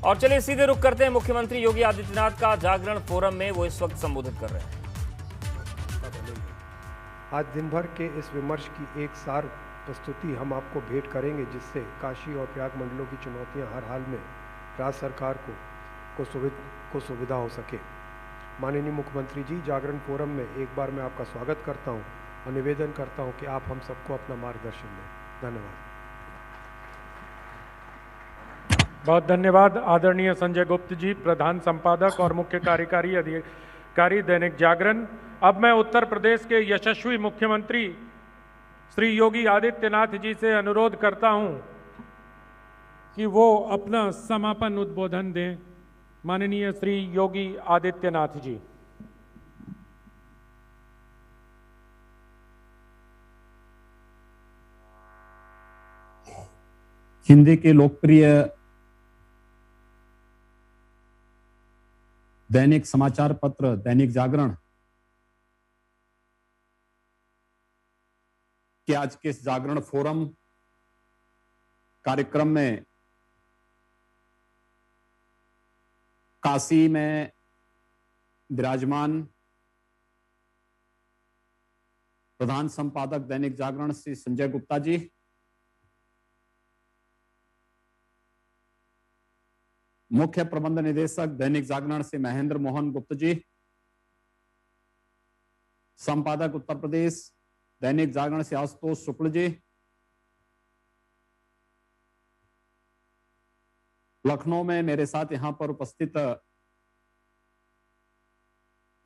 और चलिए सीधे रुख करते हैं मुख्यमंत्री योगी आदित्यनाथ का जागरण फोरम में, वो इस वक्त संबोधित कर रहे हैं। आज दिन भर के इस विमर्श की एक सार प्रस्तुति हम आपको भेंट करेंगे, जिससे काशी और प्रयाग मंडलों की चुनौतियां हर हाल में राज्य सरकार को सुविधा हो सके। माननीय मुख्यमंत्री जी, जागरण फोरम में एक बार मैं आपका स्वागत करता हूं और निवेदन करता हूं कि आप हम सबको अपना मार्गदर्शन दें। धन्यवाद। बहुत धन्यवाद आदरणीय संजय गुप्त जी, प्रधान संपादक और मुख्य कार्यकारी अधिकारी दैनिक जागरण। अब मैं उत्तर प्रदेश के यशस्वी मुख्यमंत्री श्री योगी आदित्यनाथ जी से अनुरोध करता हूं कि वो अपना समापन उद्बोधन दें। माननीय श्री योगी आदित्यनाथ जी। हिंदी के लोकप्रिय दैनिक समाचार पत्र दैनिक जागरण के आज के इस जागरण फोरम कार्यक्रम में काशी में विराजमान प्रधान संपादक दैनिक जागरण श्री संजय गुप्ता जी, मुख्य प्रबंध निदेशक दैनिक जागरण से महेंद्र मोहन गुप्त जी, संपादक उत्तर प्रदेश दैनिक जागरण से आशुतोष शुक्ल जी, लखनऊ में मेरे साथ यहां पर उपस्थित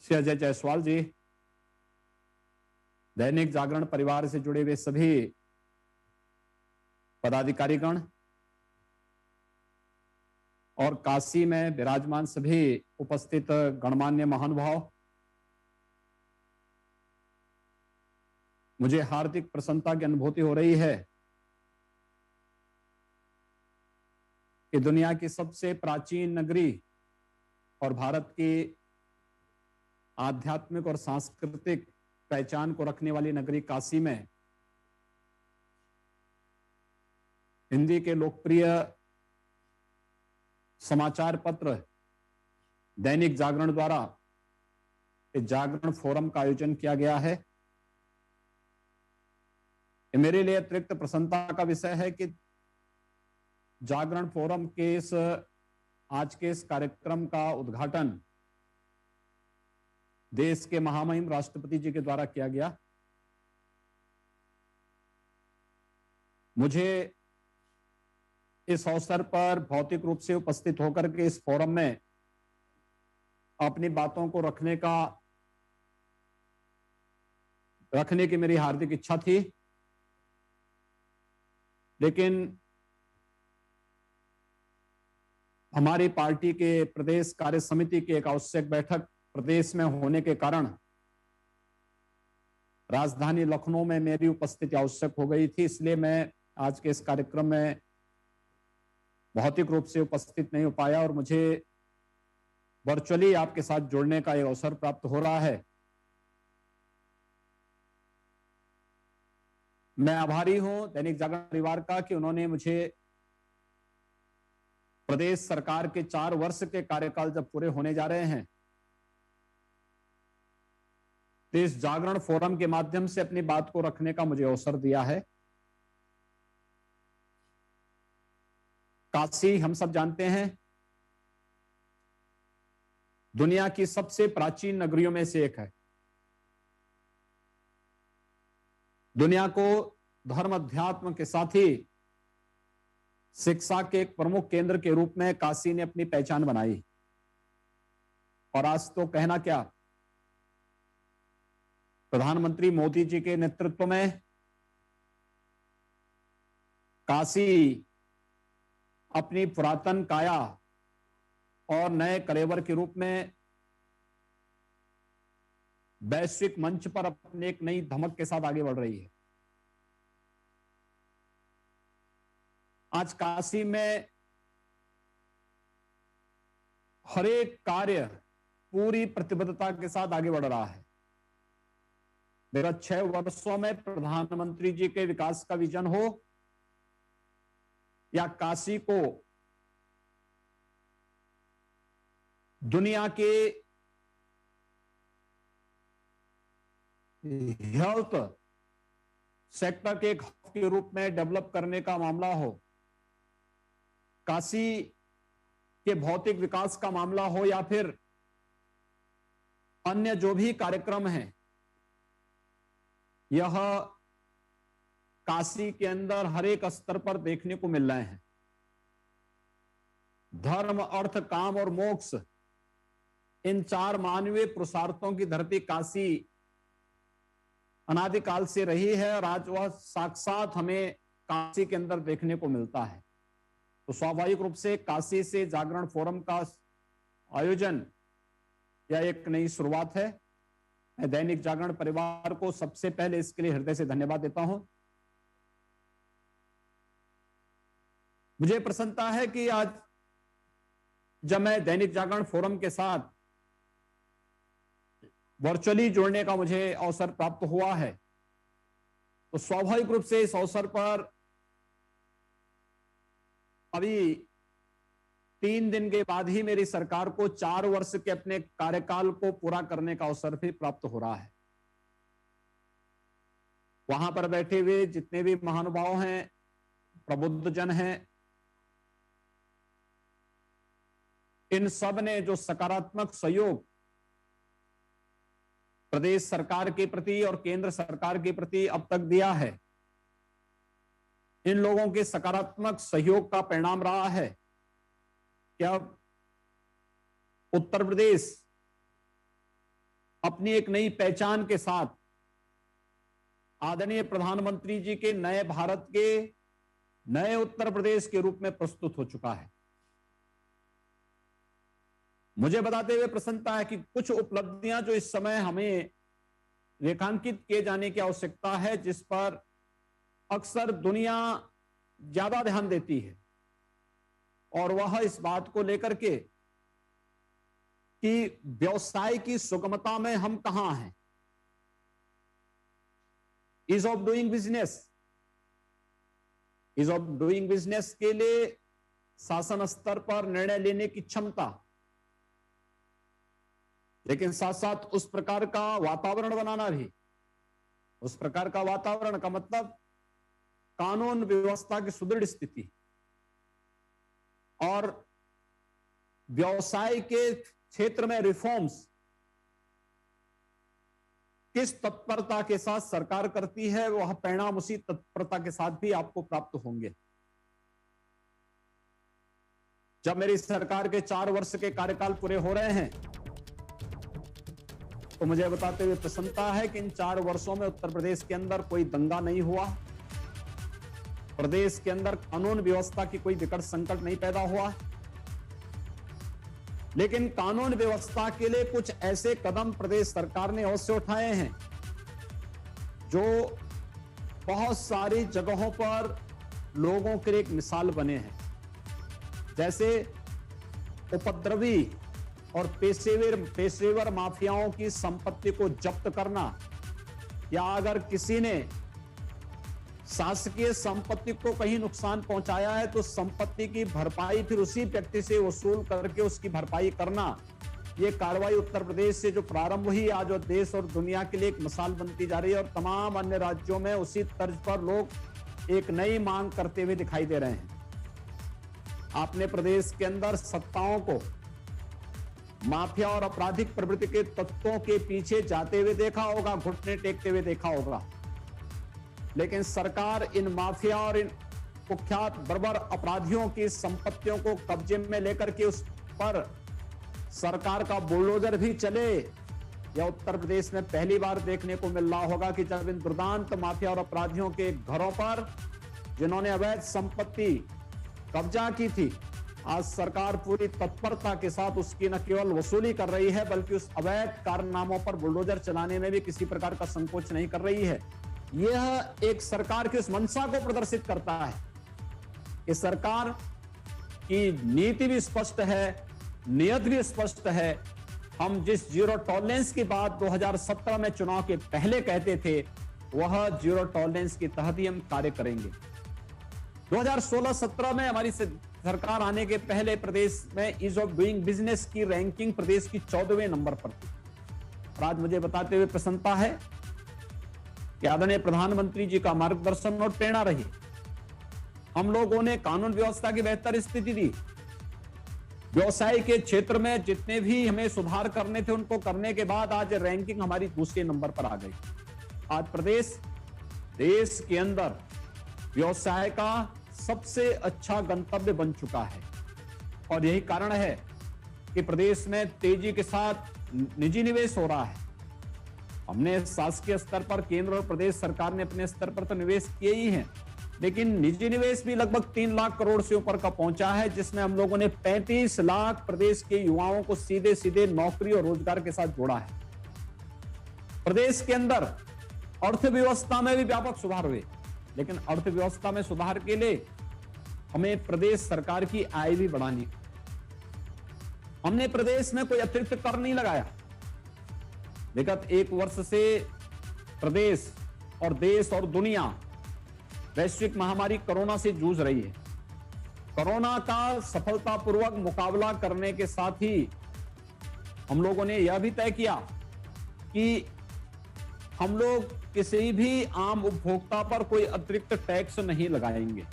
श्री अजय जायसवाल जी, दैनिक जागरण परिवार से जुड़े हुए सभी पदाधिकारीगण और काशी में विराजमान सभी उपस्थित गणमान्य महानुभाव, मुझे हार्दिक प्रसन्नता की अनुभूति हो रही है कि दुनिया की सबसे प्राचीन नगरी और भारत की आध्यात्मिक और सांस्कृतिक पहचान को रखने वाली नगरी काशी में हिंदी के लोकप्रिय समाचार पत्र दैनिक जागरण द्वारा इस जागरण फोरम का आयोजन किया गया है। मेरे लिए अतिरिक्त प्रसन्नता का विषय है कि जागरण फोरम के इस आज के इस कार्यक्रम का उद्घाटन देश के महामहिम राष्ट्रपति जी के द्वारा किया गया। मुझे इस अवसर पर भौतिक रूप से उपस्थित होकर के इस फोरम में अपनी बातों को रखने की मेरी हार्दिक इच्छा थी, लेकिन हमारी पार्टी के प्रदेश कार्य समिति की एक आवश्यक बैठक प्रदेश में होने के कारण राजधानी लखनऊ में मेरी उपस्थिति आवश्यक हो गई थी। इसलिए मैं आज के इस कार्यक्रम में भौतिक रूप से उपस्थित नहीं हो पाया और मुझे वर्चुअली आपके साथ जुड़ने का एक अवसर प्राप्त हो रहा है। मैं आभारी हूं दैनिक जागरण परिवार का कि उन्होंने मुझे प्रदेश सरकार के 4 वर्ष के कार्यकाल जब पूरे होने जा रहे हैं तो इस जागरण फोरम के माध्यम से अपनी बात को रखने का मुझे अवसर दिया है। काशी हम सब जानते हैं दुनिया की सबसे प्राचीन नगरियों में से एक है। दुनिया को धर्म अध्यात्म के साथ ही शिक्षा के एक प्रमुख केंद्र के रूप में काशी ने अपनी पहचान बनाई। और आज तो कहना क्या, प्रधानमंत्री मोदी जी के नेतृत्व में काशी अपनी पुरातन काया और नए कलेवर के रूप में वैश्विक मंच पर अपने एक नई धमक के साथ आगे बढ़ रही है। आज काशी में हर एक कार्य पूरी प्रतिबद्धता के साथ आगे बढ़ रहा है। विगत 6 वर्षों में प्रधानमंत्री जी के विकास का विजन हो या काशी को दुनिया के हेल्थ सेक्टर के एक हब के रूप में डेवलप करने का मामला हो, काशी के भौतिक विकास का मामला हो, या फिर अन्य जो भी कार्यक्रम हैं, यह काशी के अंदर हर एक स्तर पर देखने को मिल रहे हैं। धर्म, अर्थ, काम और मोक्ष, इन चार मानवीय पुरुषार्थों की धरती काशी अनादिकाल से रही है और आज वह साक्षात हमें काशी के अंदर देखने को मिलता है। तो स्वाभाविक रूप से काशी से जागरण फोरम का आयोजन यह एक नई शुरुआत है। मैं दैनिक जागरण परिवार को सबसे पहले इसके लिए हृदय से धन्यवाद देता हूं। मुझे प्रसन्नता है कि आज जब मैं दैनिक जागरण फोरम के साथ वर्चुअली जुड़ने का मुझे अवसर प्राप्त हुआ है, तो स्वाभाविक रूप से इस अवसर पर अभी 3 दिन के बाद ही मेरी सरकार को 4 वर्ष के अपने कार्यकाल को पूरा करने का अवसर भी प्राप्त हो रहा है। वहां पर बैठे हुए जितने भी महानुभाव हैं, प्रबुद्ध जन हैं, इन सब ने जो सकारात्मक सहयोग प्रदेश सरकार के प्रति और केंद्र सरकार के प्रति अब तक दिया है, इन लोगों के सकारात्मक सहयोग का परिणाम रहा है कि अब उत्तर प्रदेश अपनी एक नई पहचान के साथ आदरणीय प्रधानमंत्री जी के नए भारत के नए उत्तर प्रदेश के रूप में प्रस्तुत हो चुका है। मुझे बताते हुए प्रसन्नता है कि कुछ उपलब्धियां जो इस समय हमें रेखांकित किए जाने की आवश्यकता है, जिस पर अक्सर दुनिया ज्यादा ध्यान देती है, और वह इस बात को लेकर के कि व्यवसाय की सुगमता में हम कहां हैं, ease of doing business. Ease of doing business के लिए शासन स्तर पर निर्णय लेने की क्षमता, लेकिन साथ साथ उस प्रकार का वातावरण बनाना भी। उस प्रकार का वातावरण का मतलब कानून व्यवस्था की सुदृढ़ स्थिति और व्यवसाय के क्षेत्र में रिफॉर्म्स किस तत्परता के साथ सरकार करती है, वह परिणाम उसी तत्परता के साथ भी आपको प्राप्त होंगे। जब मेरी सरकार के 4 वर्ष के कार्यकाल पूरे हो रहे हैं, तो मुझे बताते हुए प्रसन्नता है कि इन 4 वर्षों में उत्तर प्रदेश के अंदर कोई दंगा नहीं हुआ, प्रदेश के अंदर कानून व्यवस्था की कोई विकट संकट नहीं पैदा हुआ। लेकिन कानून व्यवस्था के लिए कुछ ऐसे कदम प्रदेश सरकार ने अवश्य उठाए हैं जो बहुत सारी जगहों पर लोगों के लिए एक मिसाल बने हैं। जैसे उपद्रवी और पेशेवर माफियाओं की संपत्ति को जब्त करना, या अगर किसी ने शासकीय संपत्ति को कहीं नुकसान पहुंचाया है तो संपत्ति की भरपाई फिर उसी व्यक्ति से वसूल करके उसकी भरपाई करना। ये कार्रवाई उत्तर प्रदेश से जो प्रारंभ हुई, आज वो देश और दुनिया के लिए एक मिसाल बनती जा रही है, और तमाम अन्य राज्यों में उसी तर्ज पर लोग एक नई मांग करते हुए दिखाई दे रहे हैं। आपने प्रदेश के अंदर सत्ताओं को माफिया और आपराधिक प्रवृत्ति के तत्वों के पीछे जाते हुए देखा होगा, घुटने टेकते हुए देखा होगा, लेकिन सरकार इन माफिया और इन कुख्यात बर्बर अपराधियों की संपत्तियों को कब्जे में लेकर के उस पर सरकार का बुलडोजर भी चले। यह उत्तर प्रदेश में पहली बार देखने को मिल रहा होगा कि जब इन दुर्दांत माफिया और अपराधियों के घरों पर, जिन्होंने अवैध संपत्ति कब्जा की थी, आज सरकार पूरी तत्परता के साथ उसकी न केवल वसूली कर रही है, बल्कि उस अवैध कारनामों पर बुलडोजर चलाने में भी किसी प्रकार का संकोच नहीं कर रही है। यह एक सरकार की उस मंशा को प्रदर्शित करता है कि सरकार की नीति भी स्पष्ट है, नियत भी स्पष्ट है। हम जिस जीरो टॉलरेंस की बात 2017 में चुनाव के पहले कहते थे, वह जीरो टॉलरेंस के तहत ही हम कार्य करेंगे। 2016-17 में हमारी सरकार आने के पहले प्रदेश में ईज ऑफ डूइंग बिजनेस की रैंकिंग प्रदेश की 14वें नंबर पर थी। और आज मुझे बताते हुए प्रसन्नता है कि आदरणीय प्रधानमंत्री जी का मार्गदर्शन और प्रेरणा रही, हम लोगों ने कानून व्यवस्था की बेहतर स्थिति दी, व्यवसाय के क्षेत्र में जितने भी हमें सुधार करने थे उनको करने के बाद आज रैंकिंग हमारी दूसरे नंबर पर आ गई। आज प्रदेश देश के अंदर व्यवसाय का सबसे अच्छा गंतव्य बन चुका है और यही कारण है कि प्रदेश में तेजी के साथ निजी निवेश हो रहा है। हमने शासकीय स्तर पर केंद्र और प्रदेश सरकार ने अपने स्तर पर तो निवेश किए ही हैं, लेकिन निजी निवेश भी लगभग 3 लाख करोड़ से ऊपर का पहुंचा है, जिसमें हम लोगों ने 35 लाख प्रदेश के युवाओं को सीधे सीधे नौकरी और रोजगार के साथ जोड़ा है। प्रदेश के अंदर अर्थव्यवस्था में भी व्यापक सुधार हुए, लेकिन अर्थव्यवस्था में सुधार के लिए हमें प्रदेश सरकार की आय भी बढ़ानी। हमने प्रदेश में कोई अतिरिक्त कर नहीं लगाया। विगत 1 वर्ष से प्रदेश और देश और दुनिया वैश्विक महामारी कोरोना से जूझ रही है। कोरोना का सफलतापूर्वक मुकाबला करने के साथ ही हम लोगों ने यह भी तय किया कि हम लोग किसी भी आम उपभोक्ता पर कोई अतिरिक्त टैक्स नहीं लगाएंगे,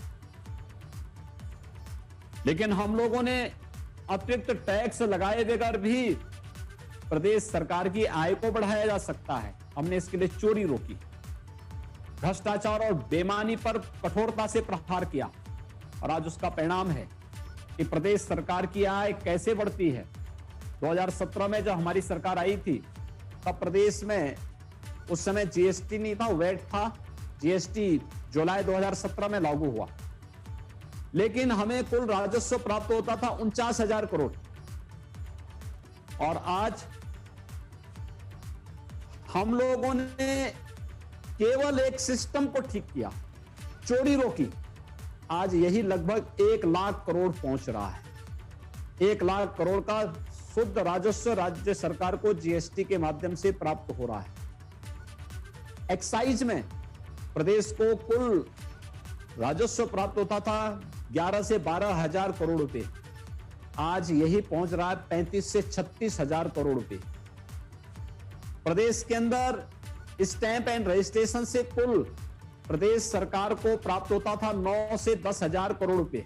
लेकिन हम लोगों ने अतिरिक्त टैक्स लगाए बगैर भी प्रदेश सरकार की आय को बढ़ाया जा सकता है। हमने इसके लिए चोरी रोकी, भ्रष्टाचार और बेईमानी पर कठोरता से प्रहार किया और आज उसका परिणाम है कि प्रदेश सरकार की आय कैसे बढ़ती है। 2017 में जब हमारी सरकार आई थी तब प्रदेश में उस समय जीएसटी नहीं था, वैट था। जीएसटी जुलाई 2017 में लागू हुआ, लेकिन हमें कुल राजस्व प्राप्त होता था 49,000 करोड़ और आज हम लोगों ने केवल एक सिस्टम को ठीक किया, चोरी रोकी। आज यही लगभग 1 लाख करोड़ पहुंच रहा है। 1 लाख करोड़ का शुद्ध राजस्व राज्य सरकार को जीएसटी के माध्यम से प्राप्त हो रहा है। एक्साइज में प्रदेश को कुल राजस्व प्राप्त होता था 11 से 12 हजार करोड़ रुपए, आज यही पहुंच रहा है 35 से 36 हजार करोड़ रुपए। प्रदेश के अंदर स्टैंप एंड रजिस्ट्रेशन से कुल प्रदेश सरकार को प्राप्त होता था 9 से 10 हजार करोड़ रुपए,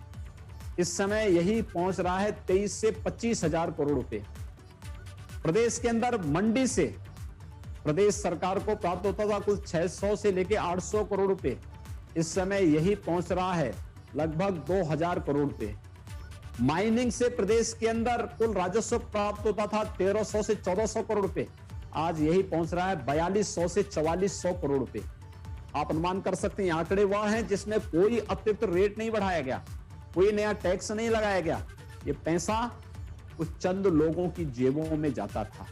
इस समय यही पहुंच रहा है 23 से 25 हजार करोड़ रुपए। प्रदेश के अंदर मंडी से प्रदेश सरकार को प्राप्त होता था कुल 600 से लेके 800 करोड़ रुपए, इस समय यही पहुंच रहा है लगभग 2000 करोड़ रुपए। माइनिंग से प्रदेश के अंदर कुल राजस्व प्राप्त होता था 1300 से 1400 करोड़ रुपए, आज यही पहुंच रहा है 4200 से 4400 करोड़ रुपए। आप अनुमान कर सकते हैं आंकड़े वह हैं जिसमें कोई अतिरिक्त रेट नहीं बढ़ाया गया, कोई नया टैक्स नहीं लगाया गया। ये पैसा कुछ चंद लोगों की जेबों में जाता था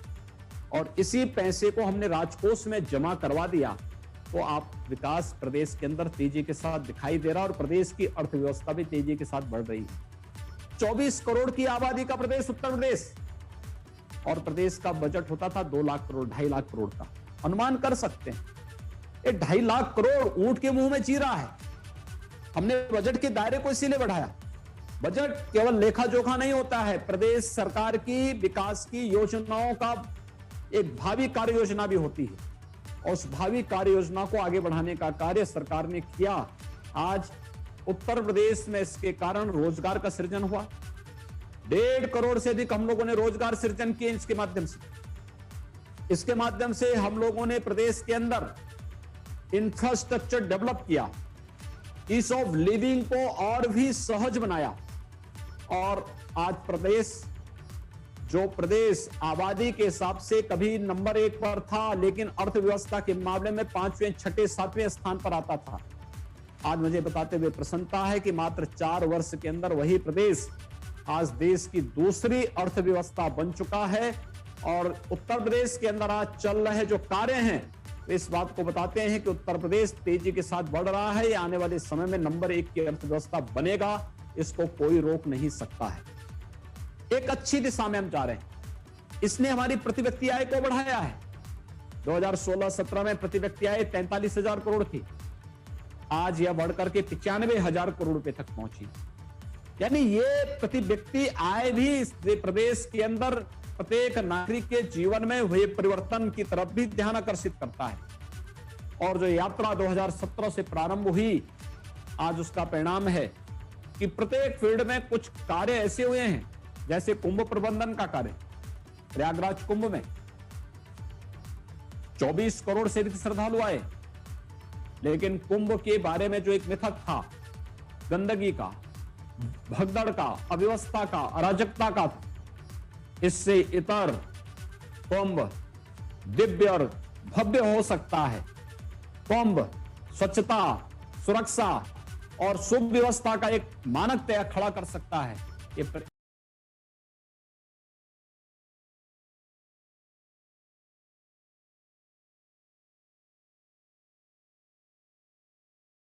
और इसी पैसे को हमने राजकोष में जमा करवा दिया, तो आप विकास प्रदेश के अंदर तेजी के साथ दिखाई दे रहा और प्रदेश की अर्थव्यवस्था भी तेजी के साथ बढ़ रही है। 24 करोड़ की आबादी का प्रदेश उत्तर प्रदेश और प्रदेश का बजट होता था 2 लाख करोड़ 2.5 लाख करोड़ का। अनुमान कर सकते हैं ये 2.5 लाख करोड़ ऊंट के मुंह में जी रहा है। हमने बजट के दायरे को इसीलिए बढ़ाया। बजट केवल लेखा जोखा नहीं होता है, प्रदेश सरकार की विकास की योजनाओं का एक भावी कार्य योजना भी होती है और उस भावी कार्य योजना को आगे बढ़ाने का कार्य सरकार ने किया। आज उत्तर प्रदेश में इसके कारण रोजगार का सृजन हुआ, 1.5 करोड़ से अधिक हम लोगों ने रोजगार सृजन किए इसके माध्यम से। इसके माध्यम से हम लोगों ने प्रदेश के अंदर इंफ्रास्ट्रक्चर डेवलप किया, ईज ऑफ लिविंग को और भी सहज बनाया और आज प्रदेश जो प्रदेश आबादी के हिसाब से कभी नंबर 1 पर था, लेकिन अर्थव्यवस्था के मामले में 5वें, 6ठे, 7वें स्थान पर आता था। आज मुझे बताते हुए प्रसन्नता है कि मात्र 4 वर्ष के अंदर वही प्रदेश आज देश की दूसरी अर्थव्यवस्था बन चुका है और उत्तर प्रदेश के अंदर आज चल रहे जो कार्य हैं इस बात को बताते हैं कि उत्तर प्रदेश तेजी के साथ बढ़ रहा है। आने वाले समय में नंबर 1 की अर्थव्यवस्था बनेगा, इसको कोई रोक नहीं सकता है। एक अच्छी दिशा में हम जा रहे हैं। इसने हमारी प्रति व्यक्ति आय को बढ़ाया है। 2016-17 में प्रति व्यक्ति आय 43,000 करोड़ थी, आज यह बढ़कर के 95,000 करोड़ रुपए तक पहुंची। यानी ये प्रति व्यक्ति आए भी इस प्रदेश के अंदर प्रत्येक नागरिक के जीवन में हुए परिवर्तन की तरफ भी ध्यान आकर्षित करता है। और जो यात्रा 2017 से प्रारंभ हुई, आज उसका परिणाम है कि प्रत्येक फील्ड में कुछ कार्य ऐसे हुए हैं, जैसे कुंभ प्रबंधन का कार्य। प्रयागराज कुंभ में 24 करोड़ से अधिक श्रद्धालु आए, लेकिन कुंभ के बारे में जो एक मिथक था, गंदगी का, भगदड़ का, अव्यवस्था का, अराजकता का, इससे इतर कुंभ दिव्य और भव्य हो सकता है। कुंभ स्वच्छता, सुरक्षा और सुव्यवस्था का एक मानक तय खड़ा कर सकता है। ये